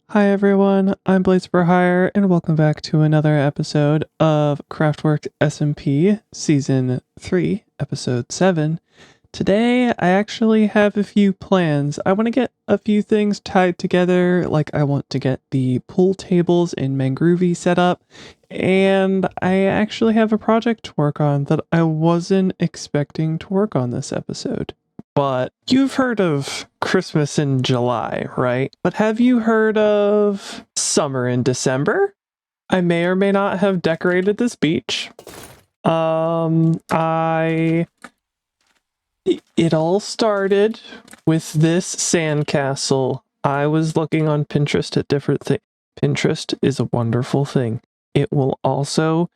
Hi everyone, I'm Blaze for Hire, and welcome back to another episode of CraftWorks SMP Season 3, Episode 7. Today, I actually have a few plans. I want to get a few things tied together, like I want to get the pool tables in Mangroovy set up, and I actually have a project to work on that I wasn't expecting to work on this episode. But you've heard of Christmas in July, right? But have you heard of summer in December? I may or may not have decorated this beach. It all started with this sandcastle. I was looking on Pinterest at different things. Pinterest is a wonderful thing. It will also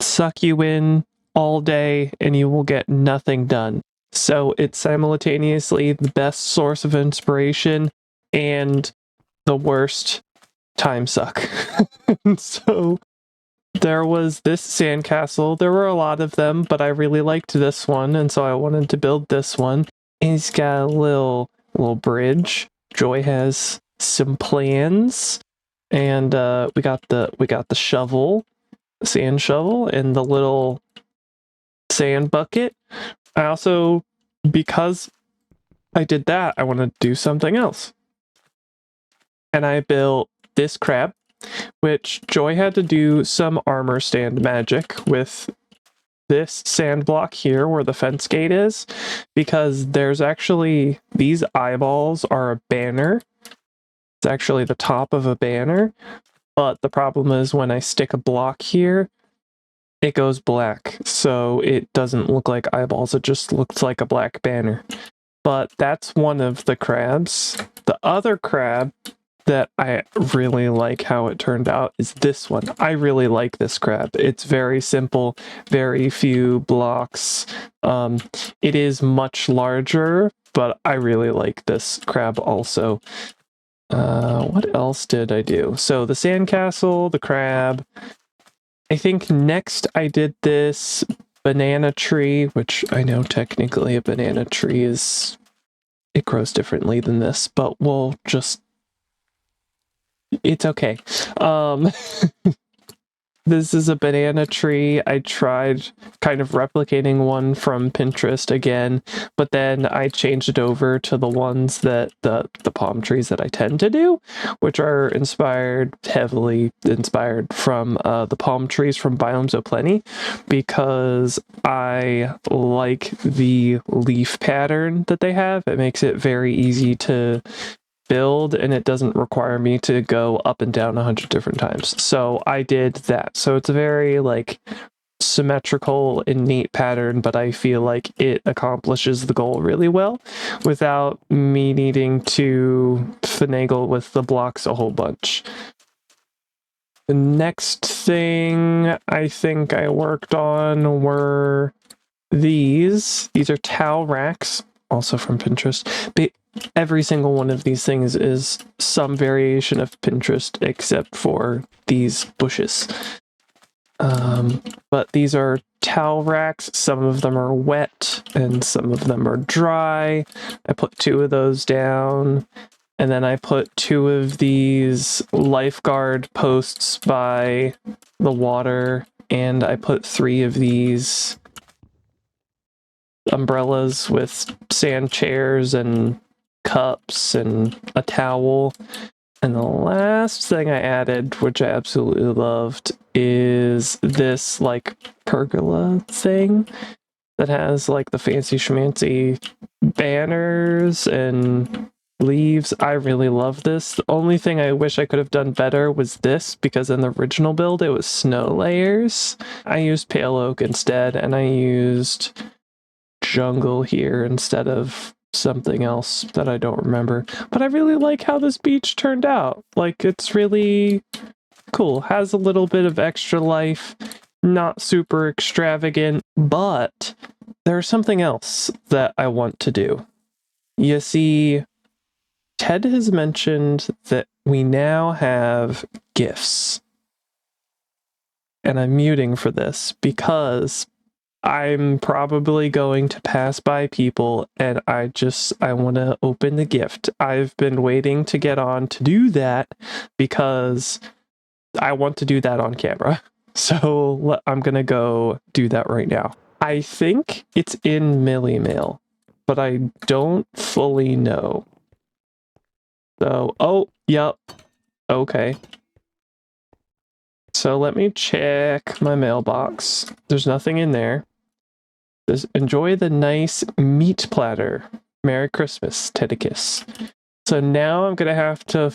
suck you in all day and you will get nothing done. So it's simultaneously the best source of inspiration and the worst time suck. So there was this sandcastle. There were a lot of them, but I really liked this one, and so I wanted to build this one. And he's got a little bridge. Joy has some plans, and we got the shovel, sand shovel, and the little sand bucket. I also, because I did that, I want to do something else. And I built this crab, which Joy had to do some armor stand magic with this sand block here where the fence gate is, because there's actually, these eyeballs are a banner. It's actually the top of a banner, but the problem is when I stick a block here, it goes black, so it doesn't look like eyeballs, it just looks like a black banner. But that's one of the crabs. The other crab that I really like how it turned out is this one. I really like this crab. It's very simple, very few blocks. It is much larger, but I really like this crab also. What else did I do? So the sandcastle, the crab. I think next I did this banana tree, which I know technically a banana tree it grows differently than this, but we'll just, it's okay. This is a banana tree. I tried kind of replicating one from Pinterest again, but then I changed it over to the ones that the palm trees that I tend to do, which are heavily inspired from the palm trees from Biomes O'Plenty, because I like the leaf pattern that they have. It makes it very easy to build, and it doesn't require me to go up and down 100 different times. So I did that. So it's a very like symmetrical and neat pattern, but I feel like it accomplishes the goal really well without me needing to finagle with the blocks a whole bunch. The next thing I think I worked on were these. These are towel racks, also from Pinterest. Every single one of these things is some variation of Pinterest except for these bushes. But these are towel racks. Some of them are wet and some of them are dry. I put 2 of those down, and then I put 2 of these lifeguard posts by the water, and I put 3 of these umbrellas with sand chairs and cups and a towel. And the last thing I added, which I absolutely loved, is this like pergola thing that has like the fancy schmancy banners and leaves. I really love this. The only thing I wish I could have done better was this, because in the original build it was snow layers. I used pale oak instead, and I used jungle here instead of something else that I don't remember. But I really like how this beach turned out. Like, it's really cool. Has a little bit of extra life, not super extravagant, but there's something else that I want to do. You see, Ted has mentioned that we now have gifts. And I'm muting for this because I'm probably going to pass by people, and I want to open the gift. I've been waiting to get on to do that because I want to do that on camera. So I'm going to go do that right now. I think it's in Millie Mail, but I don't fully know. So, oh, yep. Okay. So let me check my mailbox. There's nothing in there. Says, enjoy the nice meat platter. Merry Christmas, Tidicus. So now I'm going to have to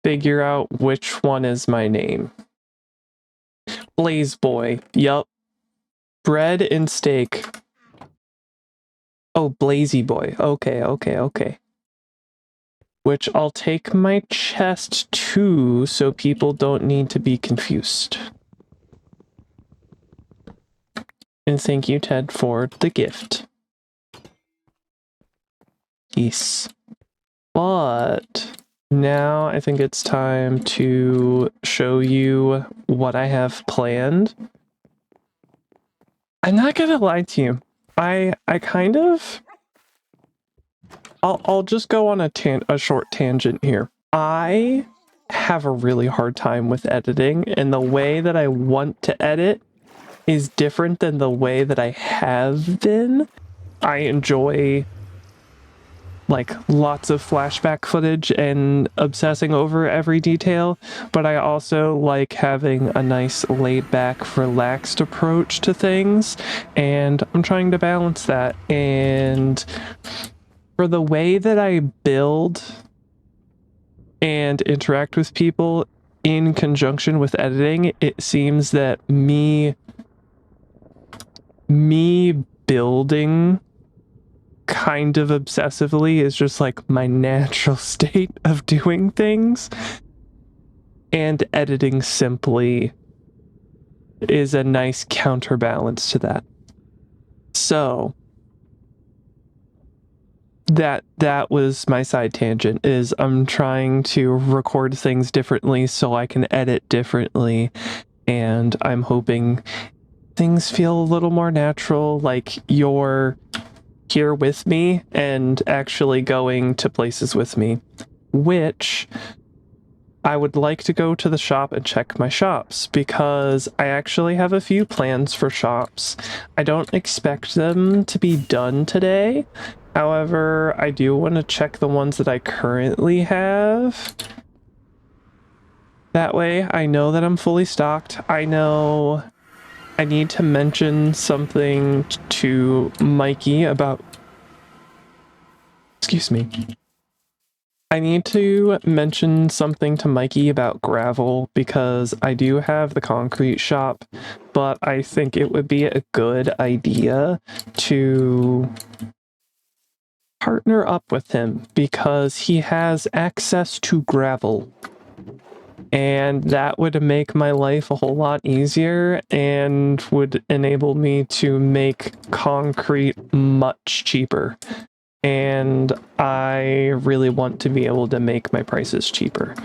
figure out which one is my name. Blaze Boy. Yup. Bread and steak. Oh, Blazy Boy. Okay. Which I'll take my chest to so people don't need to be confused. And thank you, Ted, for the gift. Yes. But now I think it's time to show you what I have planned. I'm not gonna lie to you. I kind of... I'll just go on a short tangent here. I have a really hard time with editing, and the way that I want to edit is different than the way that I have been. I enjoy like lots of flashback footage and obsessing over every detail, but I also like having a nice laid back, relaxed approach to things, and I'm trying to balance that. And for the way that I build and interact with people in conjunction with editing, it seems that me building kind of obsessively is just like my natural state of doing things, and editing simply is a nice counterbalance to that. So that was my side tangent, is I'm trying to record things differently so I can edit differently, and I'm hoping things feel a little more natural, like you're here with me and actually going to places with me, which I would like to go to the shop and check my shops, because I actually have a few plans for shops. I don't expect them to be done today. However, I do want to check the ones that I currently have. That way I know that I'm fully stocked. I know I need to mention something to Mikey about... Excuse me. I need to mention something to Mikey about gravel, because I do have the concrete shop, but I think it would be a good idea to partner up with him, because he has access to gravel. And that would make my life a whole lot easier and would enable me to make concrete much cheaper. And I really want to be able to make my prices cheaper.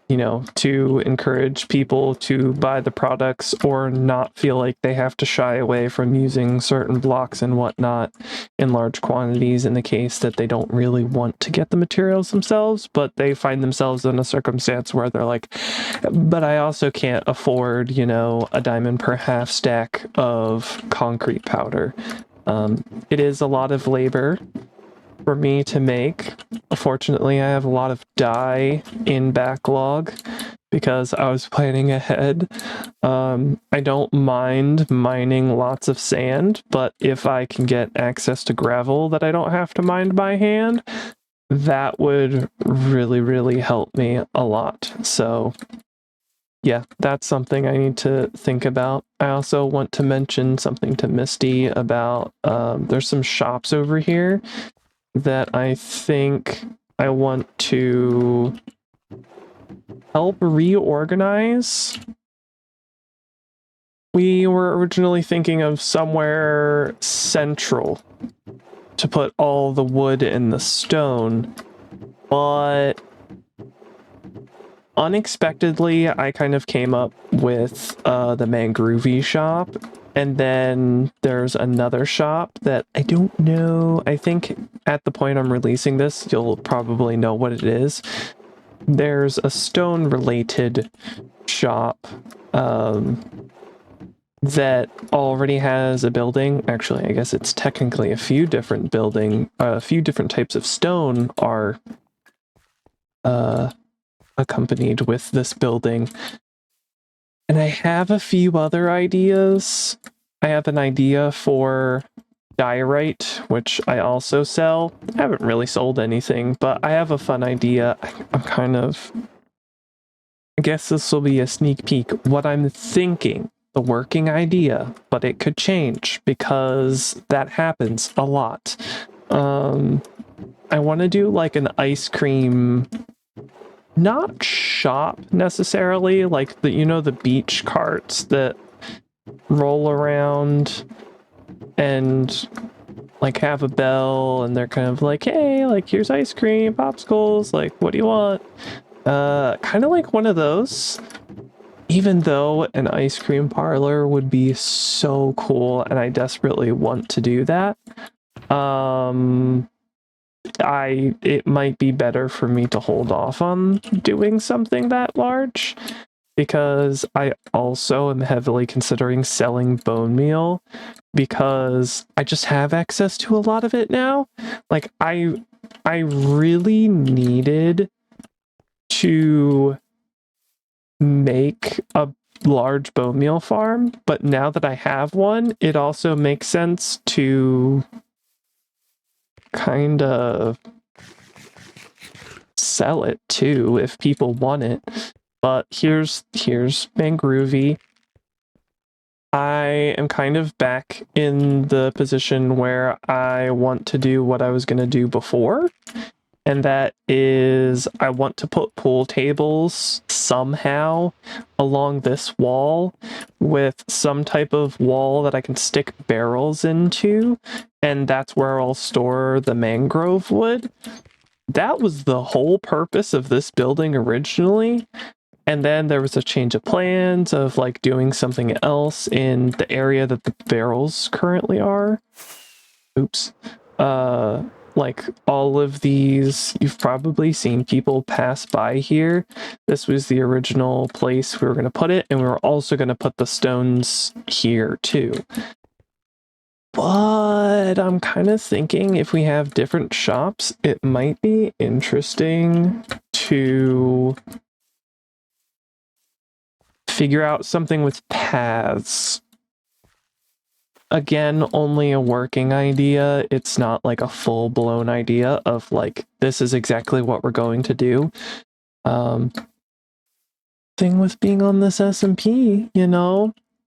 You know, to encourage people to buy the products or not feel like they have to shy away from using certain blocks and whatnot in large quantities in the case that they don't really want to get the materials themselves, but they find themselves in a circumstance where they're like, but I also can't afford, you know, a diamond per half stack of concrete powder. It is a lot of labor for me to make. Fortunately, I have a lot of dye in backlog because I was planning ahead. I don't mind mining lots of sand, but if I can get access to gravel that I don't have to mine by hand, that would really, really help me a lot. So yeah, that's something I need to think about. I also want to mention something to Misty about, there's some shops over here that I think I want to help reorganize. We were originally thinking of somewhere central to put all the wood and the stone, but unexpectedly, I kind of came up with the Mangroovy shop, and then there's another shop that I don't know. I think at the point I'm releasing this, you'll probably know what it is. There's a stone-related shop that already has a building. Actually, I guess it's technically a few different types of stone are accompanied with this building. And I have a few other ideas. I have an idea for diorite, which I also sell. I haven't really sold anything, but I have a fun idea. I guess this will be a sneak peek. What I'm thinking, the working idea, but it could change because that happens a lot. I want to do like an ice cream, not shop necessarily, like the beach carts that roll around and like have a bell, and they're kind of like, hey, like here's ice cream, popsicles, like what do you want? Kind of like one of those, even though an ice cream parlor would be so cool and I desperately want to do that. It might be better for me to hold off on doing something that large, because I also am heavily considering selling bone meal, because I just have access to a lot of it now. Like I really needed to make a large bone meal farm, but now that I have one, it also makes sense to kind of sell it too if people want it. But here's Mangroovy. I am kind of back in the position where I want to do what I was going to do before, and that is I want to put pool tables somehow along this wall with some type of wall that I can stick barrels into, and that's where I'll store the mangrove wood. That was the whole purpose of this building originally. And then there was a change of plans of like doing something else in the area that the barrels currently are. Oops. Like all of these, you've probably seen people pass by here. This was the original place we were going to put it, and we were also going to put the stones here too. But I'm kind of thinking if we have different shops, it might be interesting to figure out something with paths. Again, only a working idea. It's not like a full-blown idea of like, this is exactly what we're going to do. Thing with being on this SMP,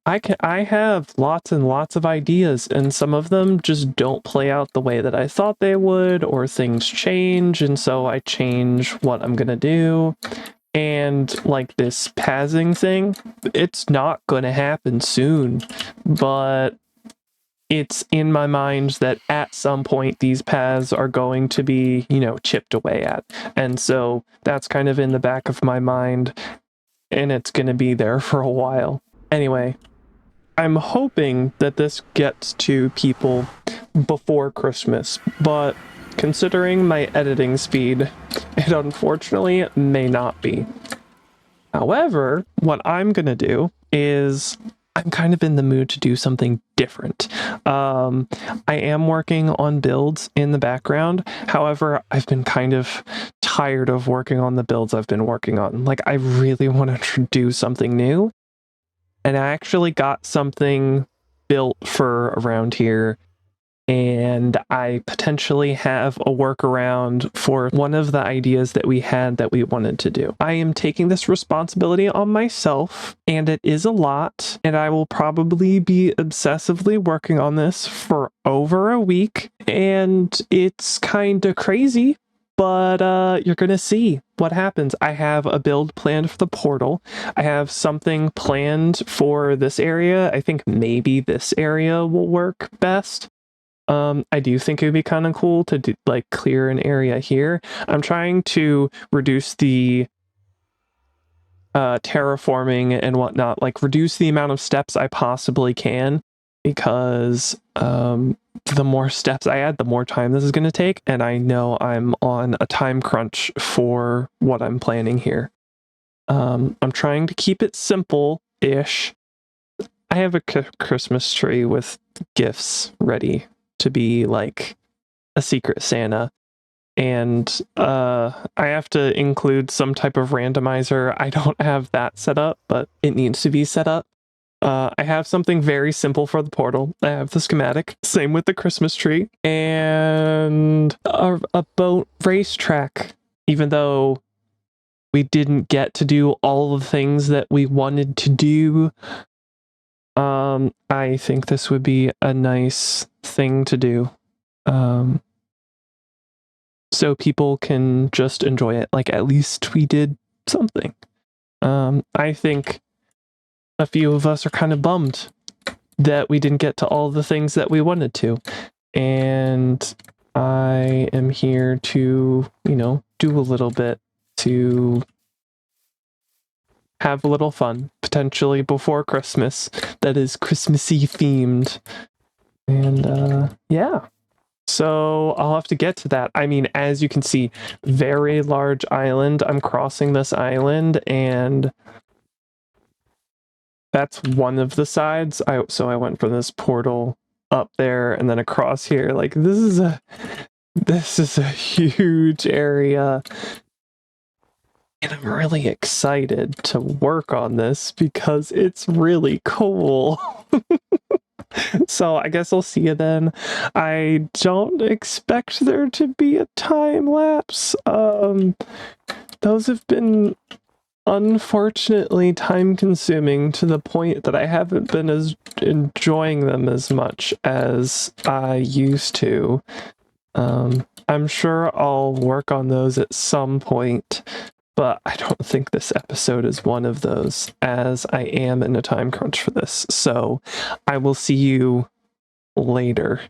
I have lots and lots of ideas, and some of them just don't play out the way that I thought they would, or things change, and so I change what I'm gonna do. And like this pathing thing, it's not gonna happen soon, but it's in my mind that at some point these paths are going to be, chipped away at. And so that's kind of in the back of my mind, and it's going to be there for a while. Anyway, I'm hoping that this gets to people before Christmas, but considering my editing speed, it unfortunately may not be. However, what I'm going to do is I'm kind of in the mood to do something different. I am working on builds in the background. However, I've been kind of tired of working on the builds I've been working on. Like, I really want to do something new. And I actually got something built for around here, and I potentially have a workaround for one of the ideas that we had that we wanted to do. I am taking this responsibility on myself, and it is a lot, and I will probably be obsessively working on this for over a week, and it's kind of crazy, but you're gonna see what happens. I have a build planned for the portal. I have something planned for this area. I think maybe this area will work best. I do think it would be kind of cool to do, like, clear an area here. I'm trying to reduce the terraforming and whatnot, like reduce the amount of steps I possibly can, because the more steps I add, the more time this is going to take, and I know I'm on a time crunch for what I'm planning here. I'm trying to keep it simple-ish. I have a Christmas tree with gifts ready to be like a Secret Santa, and I have to include some type of randomizer. I don't have that set up, but it needs to be set up. I have something very simple for the portal. I have the schematic, same with the Christmas tree, and a boat racetrack, even though we didn't get to do all the things that we wanted to do. I think this would be a nice thing to do. So people can just enjoy it. Like, at least we did something. I think a few of us are kind of bummed that we didn't get to all the things that we wanted to. And I am here to, you know, do a little bit to have a little fun, potentially before Christmas, that is Christmassy themed. And yeah, so I'll have to get to that. I mean, as you can see, very large island. I'm crossing this island, and that's one of the sides. So I went from this portal up there and then across here. Like, this is a huge area. And I'm really excited to work on this because it's really cool. So I guess I'll see you then. I don't expect there to be a time lapse. Those have been unfortunately time consuming to the point that I haven't been as enjoying them as much as I used to. I'm sure I'll work on those at some point, but I don't think this episode is one of those, as I am in a time crunch for this. So I will see you later.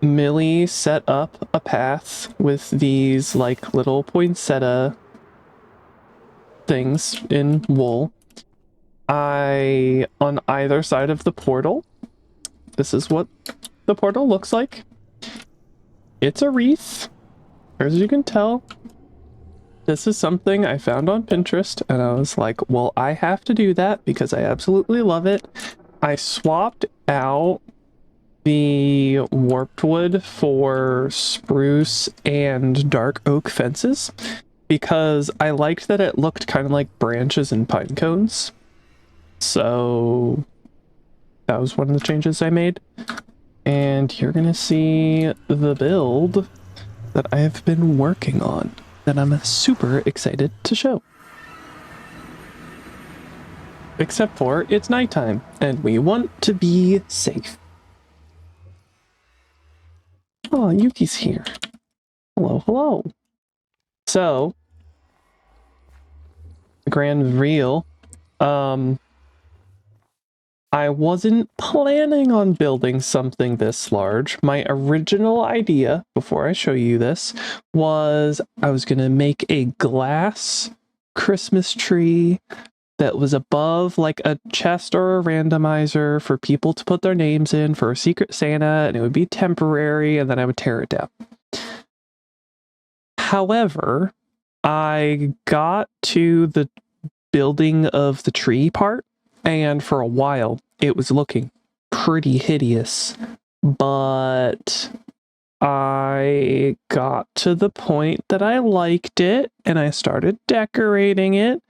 Millie set up a path with these like little poinsettia things in wool. On either side of the portal, this is what the portal looks like. It's a wreath, as you can tell. This is something I found on Pinterest, and I was like, well, I have to do that because I absolutely love it. I swapped out the warped wood for spruce and dark oak fences because I liked that it looked kind of like branches and pine cones. So that was one of the changes I made. And you're gonna see the build that I have been working on that I'm super excited to show. Except for it's nighttime and we want to be safe. Oh, Yuki's here. Hello, hello. So, the grand reveal. I wasn't planning on building something this large. My original idea, before I show you this, was I was going to make a glass Christmas tree that was above like a chest or a randomizer for people to put their names in for a Secret Santa, and it would be temporary, and then I would tear it down. However, I got to the building of the tree part, and for a while it was looking pretty hideous, but I got to the point that I liked it and I started decorating it,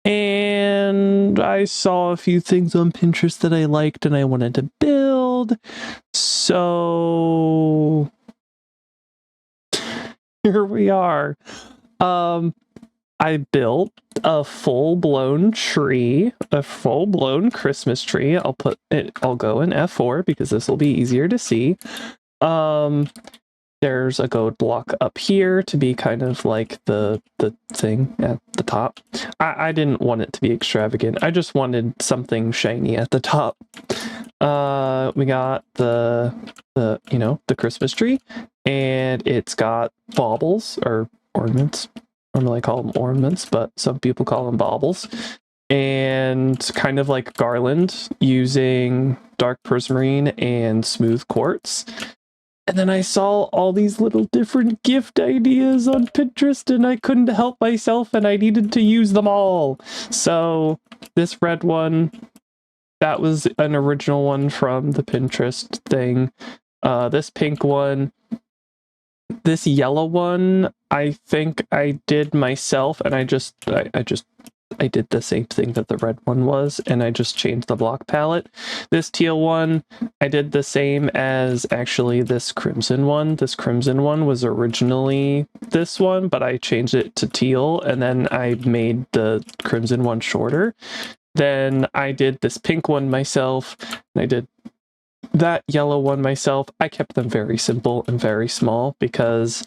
and I saw a few things on Pinterest that I liked and I wanted to build. So here we are. I built a full-blown tree, a full-blown Christmas tree. I'll go in F4 because this will be easier to see. There's a gold block up here to be kind of like the thing at the top. I didn't want it to be extravagant. I just wanted something shiny at the top. We got the Christmas tree, and it's got baubles or ornaments. Normally I call them ornaments, but some people call them baubles, and kind of like garland using dark prismarine and smooth quartz. And then I saw all these little different gift ideas on Pinterest, and I couldn't help myself, and I needed to use them all. So this red one, that was an original one from the Pinterest thing. This pink one, this yellow one, I think I did myself, and I did the same thing that the red one was, and I just changed the block palette. This teal one, I did the same as actually this crimson one. This crimson one was originally this one, but I changed it to teal, and then I made the crimson one shorter. Then I did this pink one myself, and I did that yellow one myself. I kept them very simple and very small because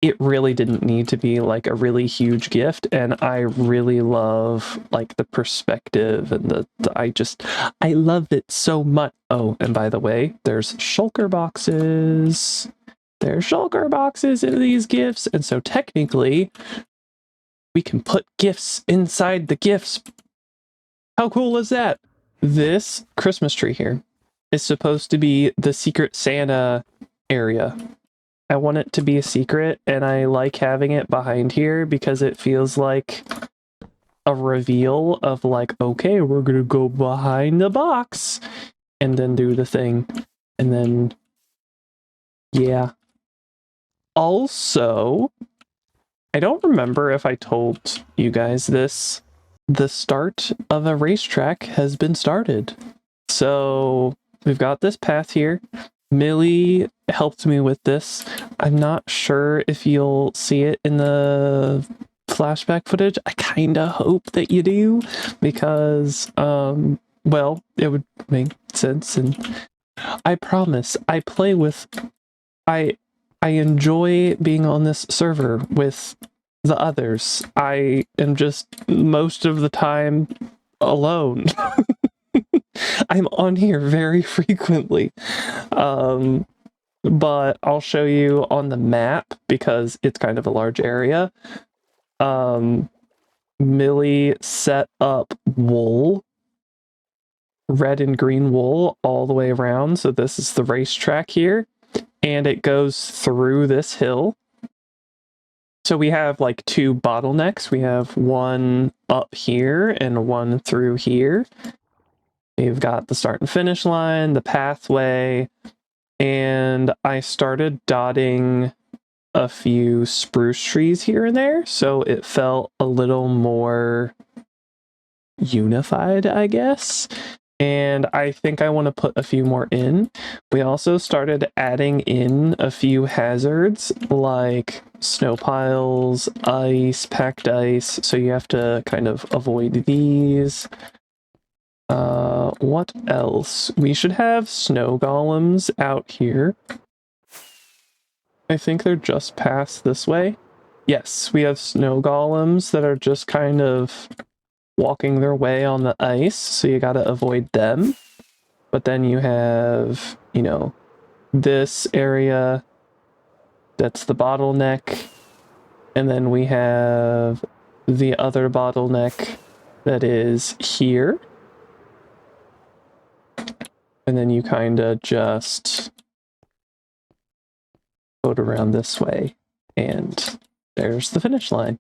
it really didn't need to be like a really huge gift, and I really love like the perspective and I love it so much. Oh, and by the way, there's shulker boxes. There's shulker boxes in these gifts, and so technically we can put gifts inside the gifts. How cool is that? This Christmas tree here is supposed to be the Secret Santa area. I want it to be a secret, and I like having it behind here because it feels like a reveal of like, okay, we're gonna go behind the box and then do the thing. And then, yeah. Also, I don't remember if I told you guys this. The start of a racetrack has been started. So we've got this path here. Millie helped me with this. I'm not sure if you'll see it in the flashback footage. I kind of hope that you do, because, well, it would make sense. And I promise, I enjoy being on this server with the others. I am just most of the time alone. I'm on here very frequently. But I'll show you on the map because it's kind of a large area. Millie set up wool, red and green wool all the way around. So this is the racetrack here, and it goes through this hill. So we have like two bottlenecks. We have one up here and one through here. We've got the start and finish line, the pathway, and I started dotting a few spruce trees here and there, so it felt a little more unified, I guess. And I think I want to put a few more in. We also started adding in a few hazards like snow piles, ice, packed ice, so you have to kind of avoid these. What else? We should have snow golems out here. I think they're just past this way. Yes, we have snow golems that are just kind of walking their way on the ice, so you gotta avoid them. But then you have, you know, this area that's the bottleneck, and then we have the other bottleneck that is here. And then you kind of just go around this way, and there's the finish line.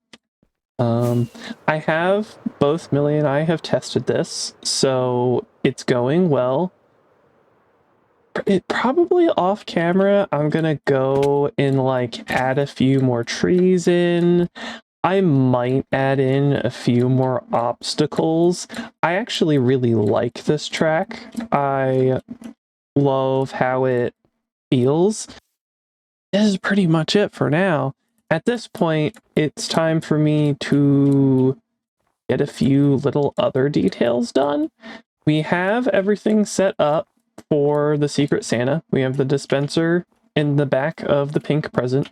I have, both Millie and I have tested this, so it's going well. It probably off camera, I'm gonna go and like add a few more trees in. I might add in a few more obstacles. I actually really like this track. I love how it feels. This is pretty much it for now. At this point, it's time for me to get a few little other details done. We have everything set up for the Secret Santa. We have the dispenser in the back of the pink present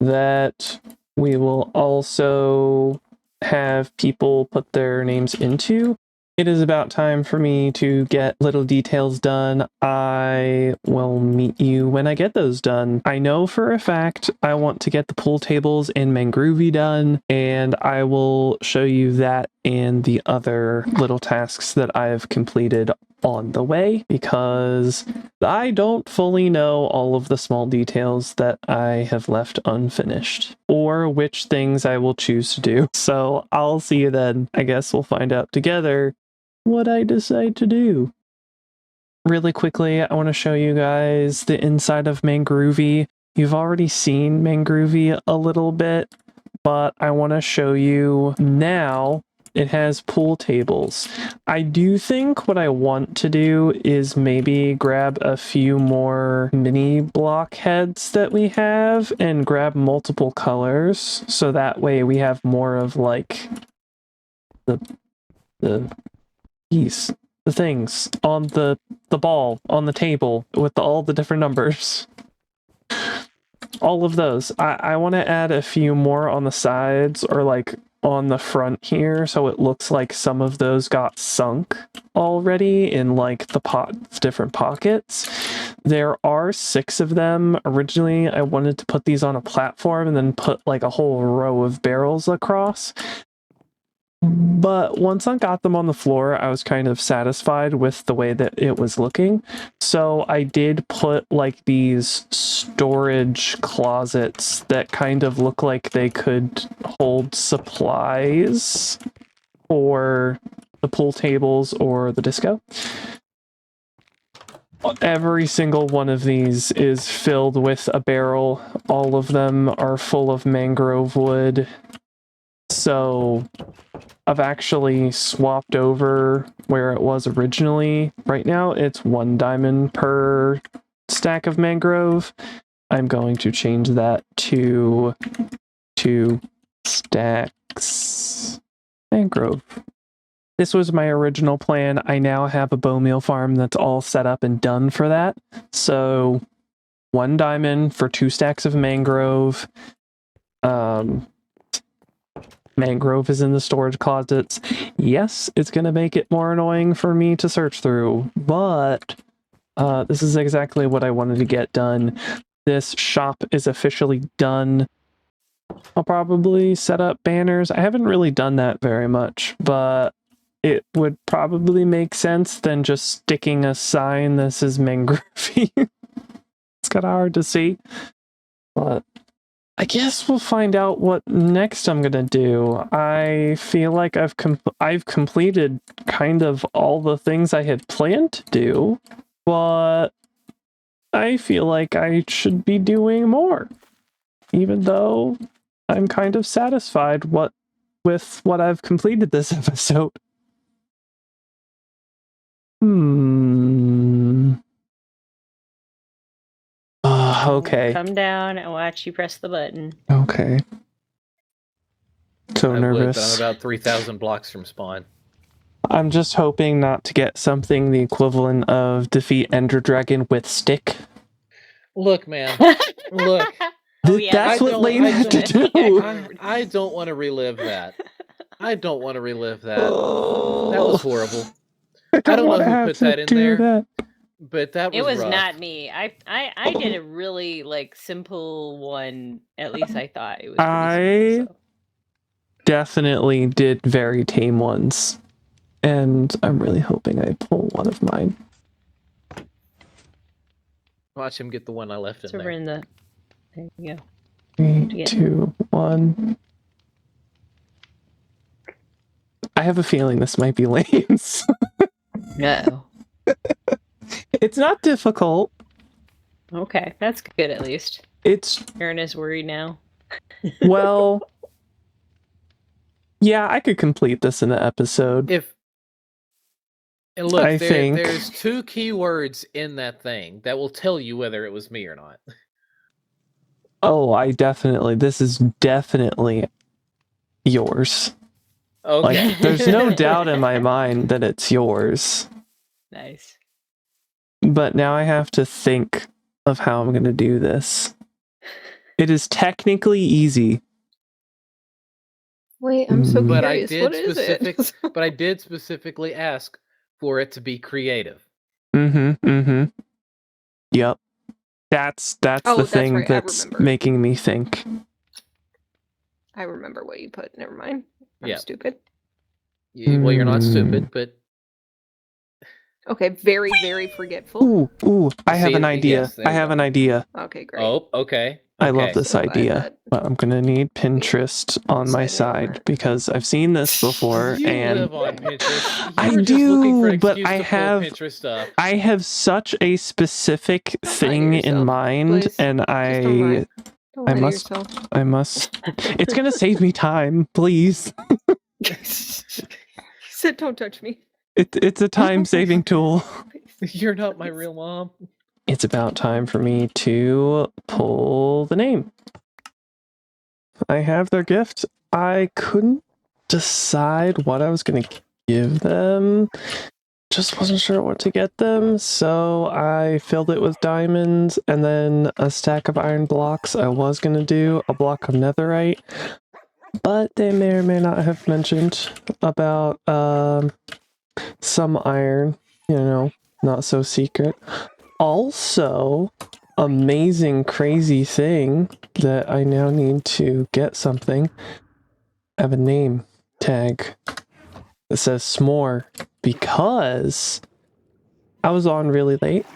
that we will also have people put their names into. It is about time for me to get little details done. I will meet you when I get those done. I know for a fact I want to get the pool tables and Mangroovy done, and I will show you that and the other little tasks that I have completed on the way, because I don't fully know all of the small details that I have left unfinished, or which things I will choose to do. So I'll see you then. I guess we'll find out together what I decide to do. Really quickly, I want to show you guys the inside of Mangroovy. You've already seen Mangroovy a little bit, but I want to show you now. It has pool tables. I do think what I want to do is maybe grab a few more mini block heads that we have and grab multiple colors, so that way we have more of like the things on the ball on the table with all the different numbers. All of those. I want to add a few more on the sides or like on the front here, so it looks like some of those got sunk already in like the different pockets. There are 6 of them. Originally, I wanted to put these on a platform and then put like a whole row of barrels across. But once I got them on the floor, I was kind of satisfied with the way that it was looking. So I did put like these storage closets that kind of look like they could hold supplies for the pool tables or the disco. Every single one of these is filled with a barrel. All of them are full of mangrove wood. So I've actually swapped over where it was originally. Right now it's 1 diamond per stack of mangrove. I'm going to change that to 2 stacks mangrove. This was my original plan. I now have a bone meal farm that's all set up and done for that. So 1 diamond for 2 stacks of mangrove. Mangrove is in the storage closets. Yes, it's going to make it more annoying for me to search through, but this is exactly what I wanted to get done. This shop is officially done. I'll probably set up banners. I haven't really done that very much, but it would probably make sense than just sticking a sign that says Mangroovy. It's kind of hard to see, but I guess we'll find out what next I'm gonna do. I feel like I've completed kind of all the things I had planned to do, but I feel like I should be doing more, even though I'm kind of satisfied with what I've completed this episode. Okay. Come down and watch you press the button. Okay. So nervous. But I'm about 3,000 blocks from spawn. I'm just hoping not to get something the equivalent of defeat Ender Dragon with stick. Look, man. Look. That's what Lane had to do. I don't want to relive that. I don't want to relive that. That was horrible. I don't know who put that in there. But that was It was rough. not me. I did a really simple one. At least I thought it was pretty simple, so. Definitely did very tame ones. And I'm really hoping I pull one of mine. Watch him get the one I left in there. In the... There you go. 3, 2, 1. I have a feeling this might be Lane's. No. It's not difficult. Okay, that's good at least. Aaron is worried now. Well, yeah, I could complete this in an episode. And look, there's 2 keywords in that thing that will tell you whether it was me or not. Oh, this is definitely yours. Okay. There's no doubt in my mind that it's yours. Nice. But now I have to think of how I'm going to do this. It is technically easy. Wait, I'm so curious. But I did specifically ask for it to be creative. Yep. That's the thing right. that's making me think. I remember what you put. Never mind. I'm stupid. Well, you're not stupid, but... Okay, very, very forgetful. Ooh, I have an idea. I have an idea. Okay, great. Oh, okay. I love this idea, but I'm gonna need Pinterest on my side because I've seen this before, and live on Pinterest. I do, but I have such a specific thing in mind, please. And I must. It's gonna save me time, please. Sit, don't touch me. It's a time-saving tool. You're not my real mom. It's about time for me to pull the name. I have their gift. I couldn't decide what I was going to give them. Just wasn't sure what to get them, so I filled it with diamonds and then a stack of iron blocks. I was going to do a block of netherite, but they may or may not have mentioned about some iron, not so secret. Also, amazing, crazy thing that I now need to get something. I have a name tag that says s'more because I was on really late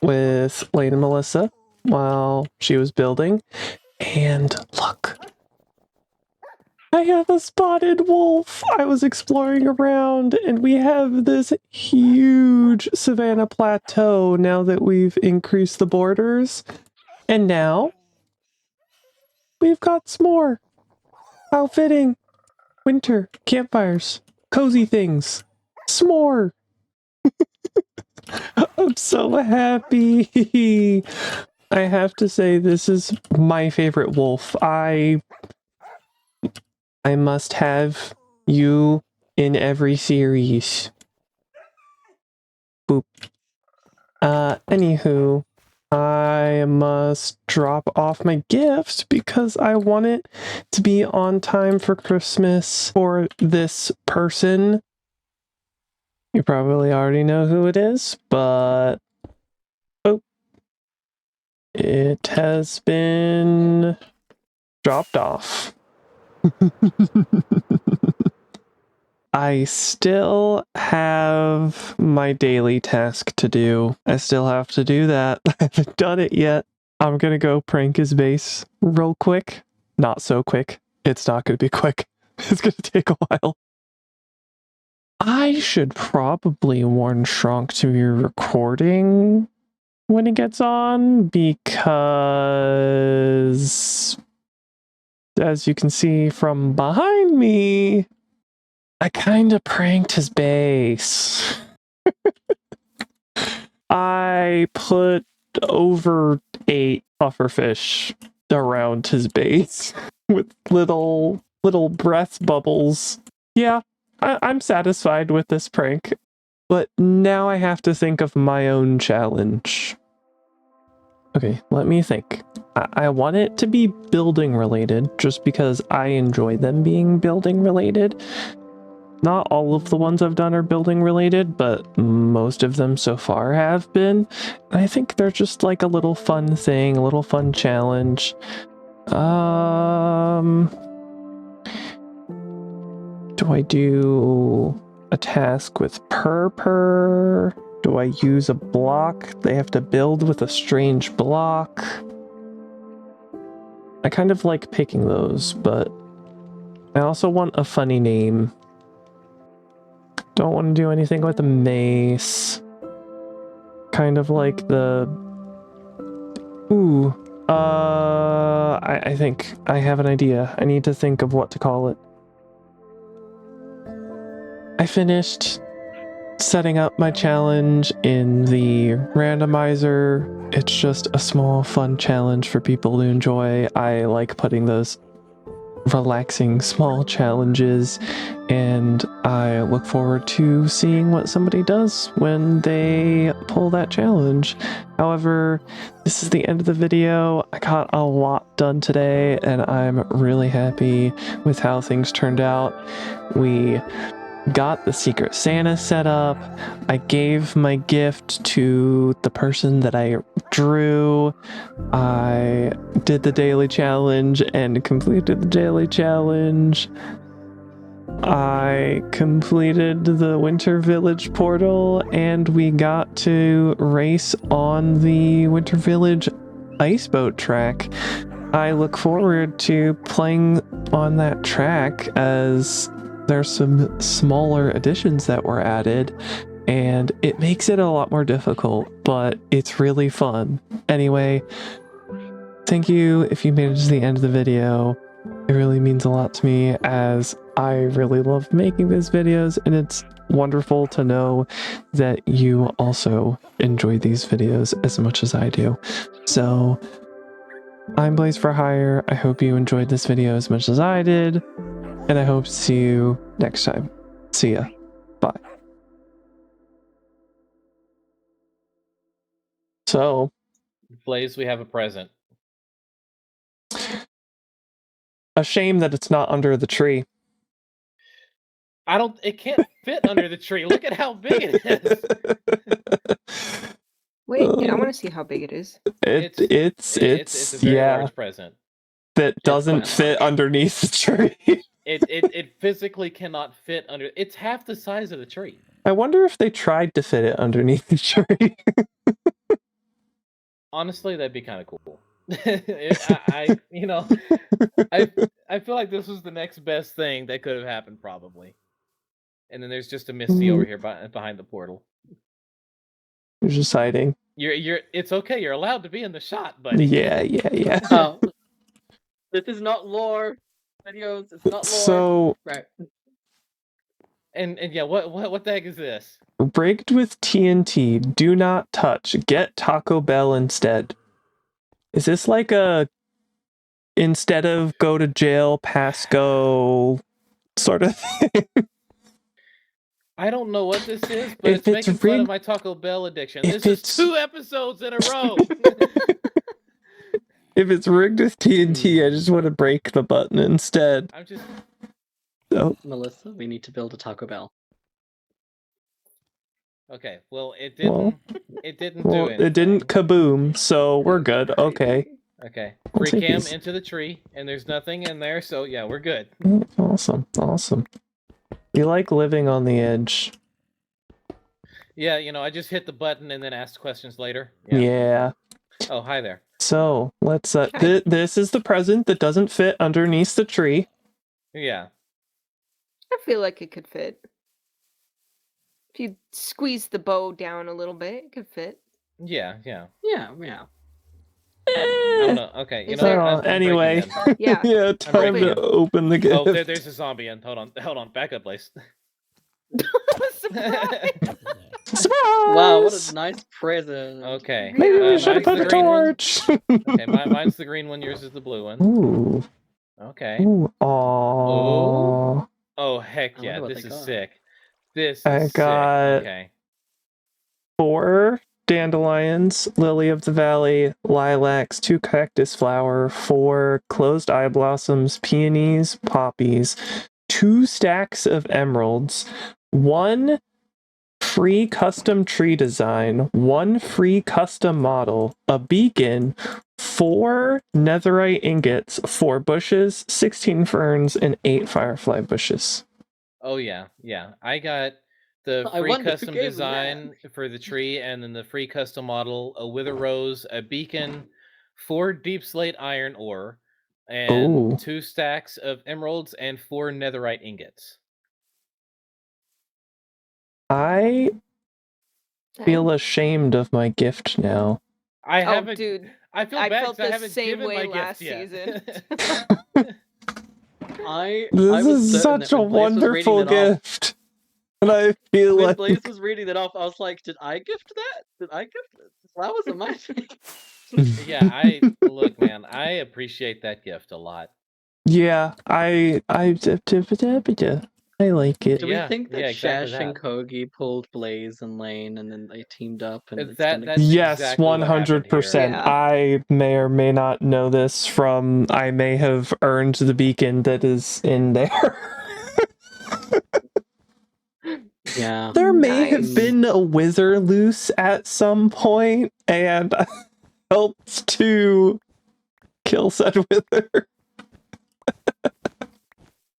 with Lane and Melissa while she was building. And look, I have a spotted wolf. I was exploring around and we have this huge savanna plateau now that we've increased the borders. And now we've got s'more. How fitting. Winter, campfires, cozy things, s'more. I'm so happy. I have to say this is my favorite wolf. I must have you in every series. Boop. Anywho, I must drop off my gift because I want it to be on time for Christmas for this person. You probably already know who it is, but it has been dropped off. I still have my daily task to do. I still have to do that. I haven't done it yet. I'm gonna go prank his base real quick. Not so quick. It's not gonna be quick. It's gonna take a while. I should probably warn Shrunk to be recording when it gets on because, as you can see from behind me, I kind of pranked his base. I put over 8 pufferfish around his base with little breath bubbles. Yeah, I'm satisfied with this prank, but now I have to think of my own challenge. Okay, let me think. I want it to be building related just because I enjoy them being building related. Not all of the ones I've done are building related, but most of them so far have been. And I think they're just like a little fun thing, a little fun challenge. Do I do a task with purr? Do I use a block? They have to build with a strange block. I kind of like picking those, but I also want a funny name. Don't want to do anything with a mace. Kind of like the... Ooh. I think I have an idea. I need to think of what to call it. I finished setting up my challenge in the randomizer. It's just a small, fun challenge for people to enjoy. I like putting those relaxing small challenges, and I look forward to seeing what somebody does when they pull that challenge. However, this is the end of the video. I got a lot done today, and I'm really happy with how things turned out. We got the Secret Santa set up. I gave my gift to the person that I drew. I did the daily challenge and completed the daily challenge. I completed the Winter Village portal, and we got to race on the Winter Village ice boat track. I look forward to playing on that track as there's some smaller additions that were added, and it makes it a lot more difficult, but it's really fun. Anyway, thank you if you made it to the end of the video. It really means a lot to me, as I really love making these videos, and it's wonderful to know that you also enjoy these videos as much as I do. So, I'm Blaze for Hire. I hope you enjoyed this video as much as I did, and I hope to see you next time. See ya. Bye. So, Blaze, we have a present. a shame that it's not under the tree. It can't fit under the tree. Look at how big it is. Wait, I want to see how big it is. It's a very large present. That doesn't fit underneath the tree. It physically cannot fit under. It's half the size of the tree. I wonder if they tried to fit it underneath the tree. Honestly, that'd be kind of cool. I feel like this was the next best thing that could have happened, probably. And then there's just a Misty over here behind the portal. You're just hiding. It's okay. You're allowed to be in the shot, buddy. Yeah. Oh. This is not lore videos. It's not lore. So, right. And yeah, what the heck is this? Rigged with TNT. Do not touch. Get Taco Bell instead. Is this like a instead of go to jail, pass go sort of thing? I don't know what this is, but it's making fun of my Taco Bell addiction. This is 2 episodes in a row. If it's rigged with TNT, I just want to break the button instead. Oh. Melissa, we need to build a Taco Bell. Okay, well, it didn't do anything. It didn't kaboom, so we're good. Okay. Okay. Free cam into the tree, and there's nothing in there, so yeah, we're good. Awesome. You like living on the edge. Yeah, I just hit the button and then asked questions later. Yeah. Oh, hi there. So, let's this is the present that doesn't fit underneath the tree. Yeah. I feel like it could fit. If you squeeze the bow down a little bit, it could fit. Yeah. Yeah. I don't know. Okay, you Is know there- what? I'm Anyway. breaking in. Yeah. Yeah, time breaking to in. open the gift. Oh, there's a zombie in. Hold on. Back up, Blaze. Surprise! Surprise! Wow, what a nice present. Okay. Maybe we Yeah. should have Mine's put the a green one. torch. Okay, mine's the green one. Yours is the blue one. Ooh. Okay. Ooh. Aww. Oh heck I yeah! wonder what This they is got. sick. This I is sick. got- Okay. 4 dandelions, lily of the valley, lilacs, 2 cactus flower, 4 closed eye blossoms, peonies, poppies, 2 stacks of emeralds, 1 free custom tree design, 1 free custom model, a beacon, 4 netherite ingots, 4 bushes, 16 ferns, and 8 firefly bushes. Oh yeah. I got the I free wonder who custom gave me design for the tree, and then the free custom model, a wither rose, a beacon, 4 deep slate iron ore, and Ooh. 2 stacks of emeralds and 4 netherite ingots. I feel ashamed of my gift now. I Oh, haven't. dude. I feel I bad felt 'cause I the haven't same given way my last gift yet. season. I This was is certain such that a when Blaze was reading wonderful it off, gift. And I feel when like Blaze was reading it off, I was like, did I gift that? Did I gift it? That was amazing. Yeah, look, man, I appreciate that gift a lot. yeah, I like it. Do we Yeah, think that yeah, exactly Shash and that. Kogi pulled Blaze and Lane and then they teamed up and it's That's gonna... Yes, exactly what happened 100%. here. Yeah. I may or may not know this from I may have earned the beacon that is in there. Yeah. There may have Nice. been a wither loose at some point, and I helped to kill said wither.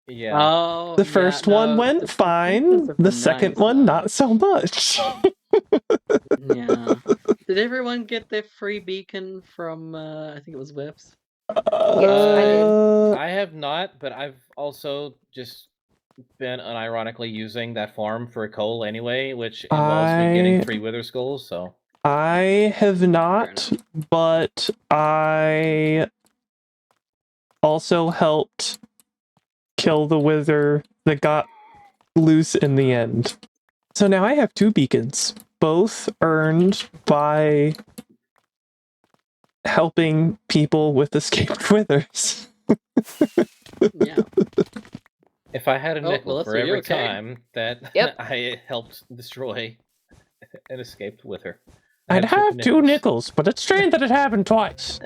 Yeah. Oh, The first one went fine. The second one, not so much. Yeah. Did everyone get their free beacon from, I think it was Whips? Yes, I did. I have not, but I've also just been unironically using that farm for a coal anyway, which involves me getting free wither skulls, so. I have not, but I also helped kill the wither that got loose in the end. So now I have 2 beacons, both earned by helping people with escaped withers. Yeah. If I had a nickel Melissa, for you every okay? time that Yep. I helped destroy an escaped wither. I'd have 2 nickels, but it's strange that it happened twice.